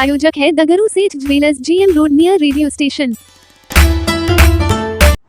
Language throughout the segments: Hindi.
प्रायोजक है दगरू सेठ jewellers, GM road near radio station.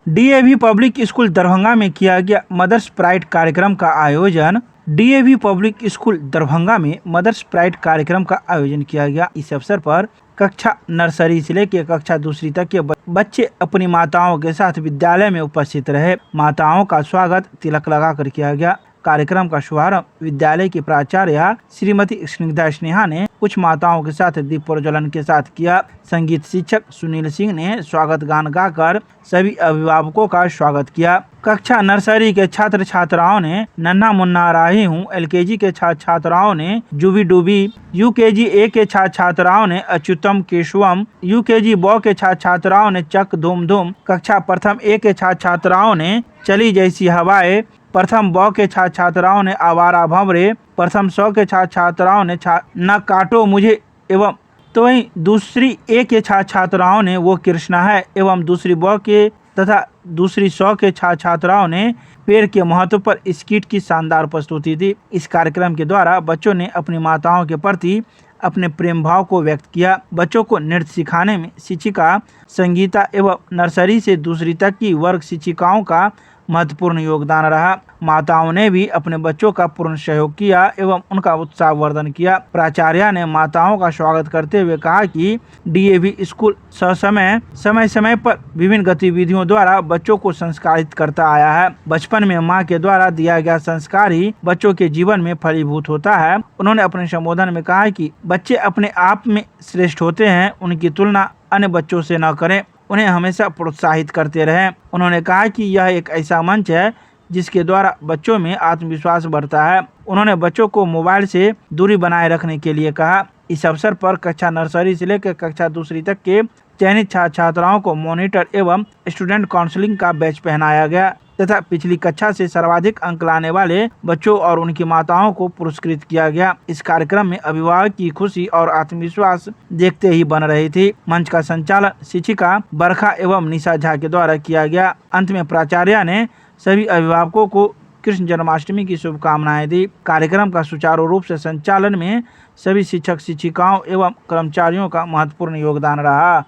DAV public school Darbhanga में किया गया मदर्स प्राइड कार्यक्रम का आयोजन। डीएवी पब्लिक स्कूल दरभंगा में मदर्स प्राइड कार्यक्रम का आयोजन किया गया। इस अवसर पर कक्षा नर्सरी से लेकर कक्षा दूसरी तक के बच्चे अपनी माताओं के साथ विद्यालय में उपस्थित रहे। माताओं का स्वागत तिलक लगाकर किया गया। कार्यक्रम का शुभारंभ विद्यालय की प्राचार्य श्रीमती स्निग्धा स्नेहा ने कुछ माताओं के साथ दीप प्रज्वलन के साथ किया। संगीत शिक्षक सुनील सिंह ने स्वागत गान गाकर सभी अभिभावकों का स्वागत किया। कक्षा नर्सरी के छात्र छात्राओं ने नन्हा मुन्ना राही हूँ, LKG के छात्राओं ने जुबी डूबी, UKG ए के छात्राओं ने अच्युतम केशवम, UKG ब के छात्राओं ने चक धूम धूम, कक्षा प्रथम ए के छात्राओं ने चली जैसी हवाएं, प्रथम ब के छात्राओं ने आवारा भंवरे, प्रथम स के छात्राओं ने न काटो मुझे एवं तो वहीं दूसरी ए के छात्राओं ने वो कृष्णा है एवं दूसरी ब के तथा दूसरी स के छात्राओं ने पेड़ के महत्व पर स्किट की शानदार प्रस्तुति दी। इस कार्यक्रम के द्वारा बच्चों ने अपनी माताओं के प्रति अपने प्रेम भाव को व्यक्त किया। बच्चों को नृत्य सिखाने में शिक्षिका संगीता एवं नर्सरी से दूसरी तक की वर्ग शिक्षिकाओं का महत्वपूर्ण योगदान रहा। माताओं ने भी अपने बच्चों का पूर्ण सहयोग किया एवं उनका उत्साहवर्धन किया। प्राचार्य ने माताओं का स्वागत करते हुए कहा कि डीएवी स्कूल समय समय पर विभिन्न गतिविधियों द्वारा बच्चों को संस्कारित करता आया है। बचपन में माँ के द्वारा दिया गया संस्कार ही बच्चों के जीवन में फलीभूत होता है। उन्होंने अपने संबोधन में कहा कि बच्चे अपने आप में श्रेष्ठ होते हैं, उनकी तुलना अन्य बच्चों से न करें, उन्हें हमेशा प्रोत्साहित करते रहें। उन्होंने कहा कि यह एक ऐसा मंच है जिसके द्वारा बच्चों में आत्मविश्वास बढ़ता है। उन्होंने बच्चों को मोबाइल से दूरी बनाए रखने के लिए कहा। इस अवसर पर कक्षा नर्सरी से लेकर कक्षा दूसरी तक के चयनित छात्राओं को मॉनिटर एवं स्टूडेंट काउंसलिंग का बैच पहनाया गया तथा पिछली कक्षा से सर्वाधिक अंक लाने वाले बच्चों और उनकी माताओं को पुरस्कृत किया गया। इस कार्यक्रम में अभिभावक की खुशी और आत्मविश्वास देखते ही बन रही थी। मंच का संचालन शिक्षिका बरखा एवं निशा झा के द्वारा किया गया। अंत में प्राचार्य ने सभी अभिभावकों को कृष्ण जन्माष्टमी की शुभकामनाएं दी। कार्यक्रम का सुचारू रूप से संचालन में सभी शिक्षक शिक्षिकाओं एवं कर्मचारियों का महत्वपूर्ण योगदान रहा।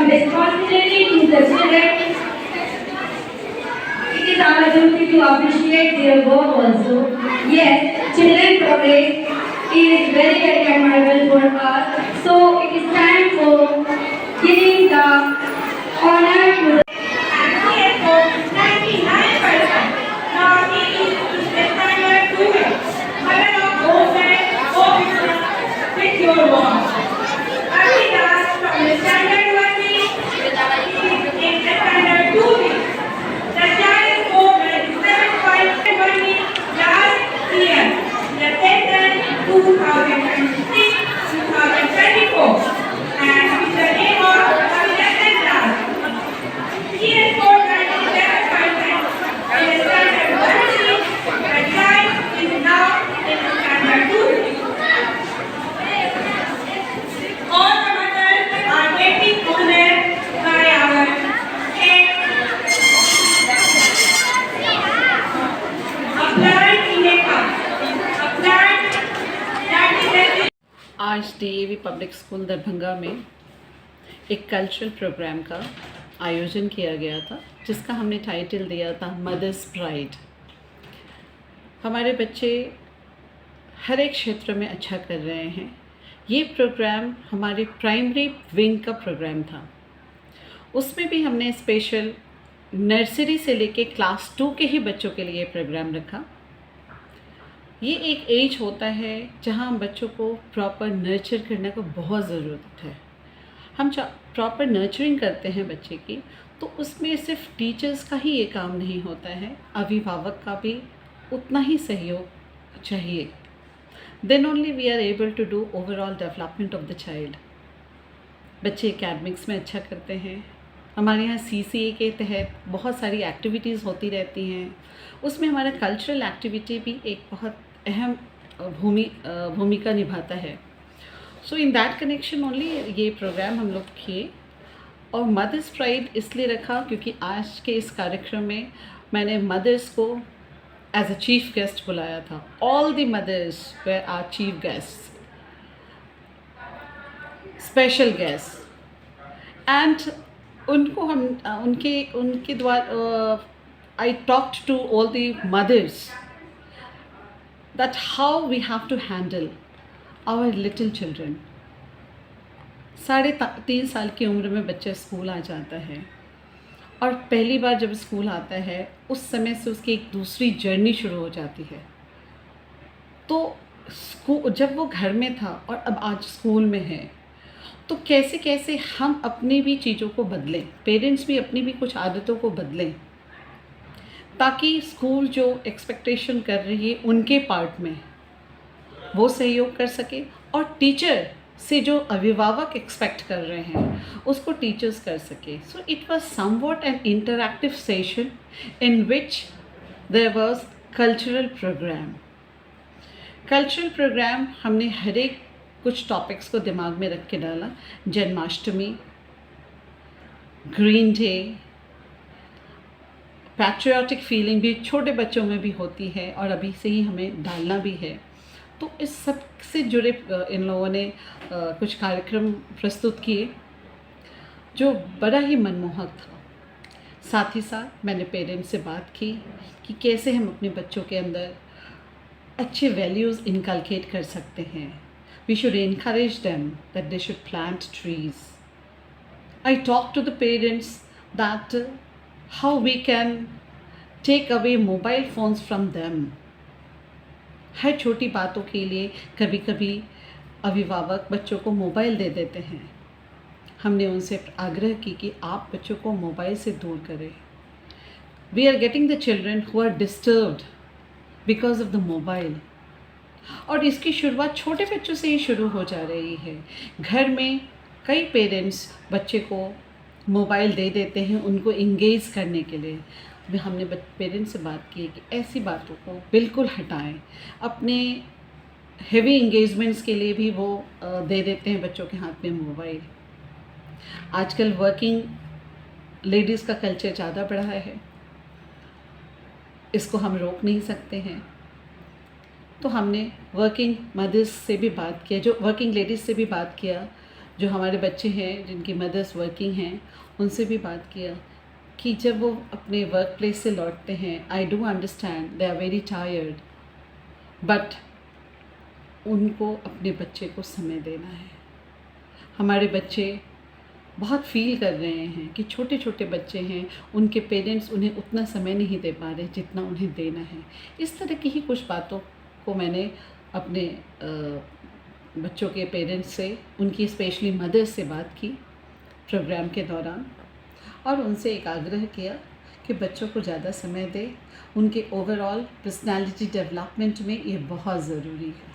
Responsibility to the children. It is our duty to appreciate their work also. Yes, children progress is very admirable for us. So it is time for giving the honor to the now he is the standard 2. With your work. From the standard 1 in the standard 2. The child is over 7.1 last year. The session 2023-2024. And with the DAV public school Darbhanga में एक कल्चरल प्रोग्राम का आयोजन किया गया था, जिसका हमने टाइटल दिया था मदर्स प्राइड। हमारे बच्चे हर एक क्षेत्र में अच्छा कर रहे हैं। ये प्रोग्राम हमारे प्राइमरी विंग का प्रोग्राम था। उसमें भी हमने स्पेशल नर्सरी से लेके क्लास 2 के ही बच्चों के लिए प्रोग्राम रखा। ये एक एज होता है जहाँ हम बच्चों को प्रॉपर नर्चर करने को बहुत ज़रूरत है। हम प्रॉपर नर्चरिंग करते हैं बच्चे की, तो उसमें सिर्फ टीचर्स का ही ये काम नहीं होता है, अभिभावक का भी उतना ही सहयोग चाहिए। Then only we are able to do overall development of the child. बच्चे एकेडमिक्स में अच्छा करते हैं। हमारे यहाँ CCA के तहत बहुत सारी एक्टिविटीज़ होती रहती हैं। उसमें हमारा कल्चरल एक्टिविटी भी एक बहुत अहम भूमिका निभाता है। सो इन दैट कनेक्शन ओनली ये प्रोग्राम हम लोग किए। और मदर्स प्राइड इसलिए रखा क्योंकि आज के इस कार्यक्रम में मैंने मदर्स को एज अ चीफ गेस्ट बुलाया था। All the mothers were are chief guest, special guest, and उनको हम उनके द्वारा I talked to all the mothers that how we have to handle our little children। 3.5 साल की उम्र में बच्चा स्कूल आ जाता है, और पहली बार जब स्कूल आता है उस समय से उसकी एक दूसरी जर्नी शुरू हो जाती है। तो स्कूल जब वो घर में था और अब आज स्कूल में है, तो कैसे कैसे हम अपनी भी चीज़ों को बदलें, पेरेंट्स भी अपनी भी कुछ आदतों को बदलें, ताकि स्कूल जो एक्सपेक्टेशन कर रही है उनके पार्ट में वो सहयोग कर सके, और टीचर से जो अभिभावक एक्सपेक्ट कर रहे हैं उसको टीचर्स कर सके। So it was somewhat an interactive session in which there was cultural programme. हमने हर एक कुछ टॉपिक्स को दिमाग में रख के डाला। Janmashtami, green day, patriotic feeling भी छोटे बच्चों में भी होती है और अभी से ही हमें डालना भी है। तो इस सब से जुड़े इन लोगों ने कुछ कार्यक्रम प्रस्तुत किए जो बड़ा ही मनमोहक था। साथ ही साथ मैंने पेरेंट्स से बात की कि कैसे हम अपने बच्चों के अंदर अच्छे वैल्यूज़ इनकलकेट कर सकते हैं। We should encourage them that they should plant trees. I talked to the parents that how we can take away mobile phones from them। हर छोटी बातों के लिए कभी कभी अभिभावक बच्चों को मोबाइल दे देते हैं। हमने उनसे आग्रह की कि आप बच्चों को मोबाइल से दूर करें। We are getting the children who are disturbed because of the mobile, और इसकी शुरुआत छोटे बच्चों से ही शुरू हो जा रही है। घर में कई पेरेंट्स बच्चे को मोबाइल दे देते हैं उनको इंगेज करने के लिए। भी हमने पेरेंट्स से बात की कि ऐसी बातों को बिल्कुल हटाएं। अपने हेवी इंगेजमेंट्स के लिए भी वो दे देते हैं बच्चों के हाथ में मोबाइल। आजकल वर्किंग लेडीज़ का कल्चर ज़्यादा बढ़ा है, इसको हम रोक नहीं सकते हैं। तो हमने वर्किंग मदर्स से भी बात किया, जो वर्किंग लेडीज़ से भी बात किया, जो हमारे बच्चे हैं जिनकी मदर्स वर्किंग हैं उनसे भी बात किया कि जब वो अपने वर्क प्लेस से लौटते हैं, I do understand they are very tired, but उनको अपने बच्चे को समय देना है। हमारे बच्चे बहुत फील कर रहे हैं कि छोटे छोटे बच्चे हैं, उनके पेरेंट्स उन्हें उतना समय नहीं दे पा रहे जितना उन्हें देना है। इस तरह की ही कुछ बातों को मैंने अपने बच्चों के पेरेंट्स से, उनकी स्पेशली मदर्स से बात की प्रोग्राम के दौरान, और उनसे एक आग्रह किया कि बच्चों को ज़्यादा समय दें। उनके ओवरऑल पर्सनालिटी डेवलपमेंट में ये बहुत ज़रूरी है।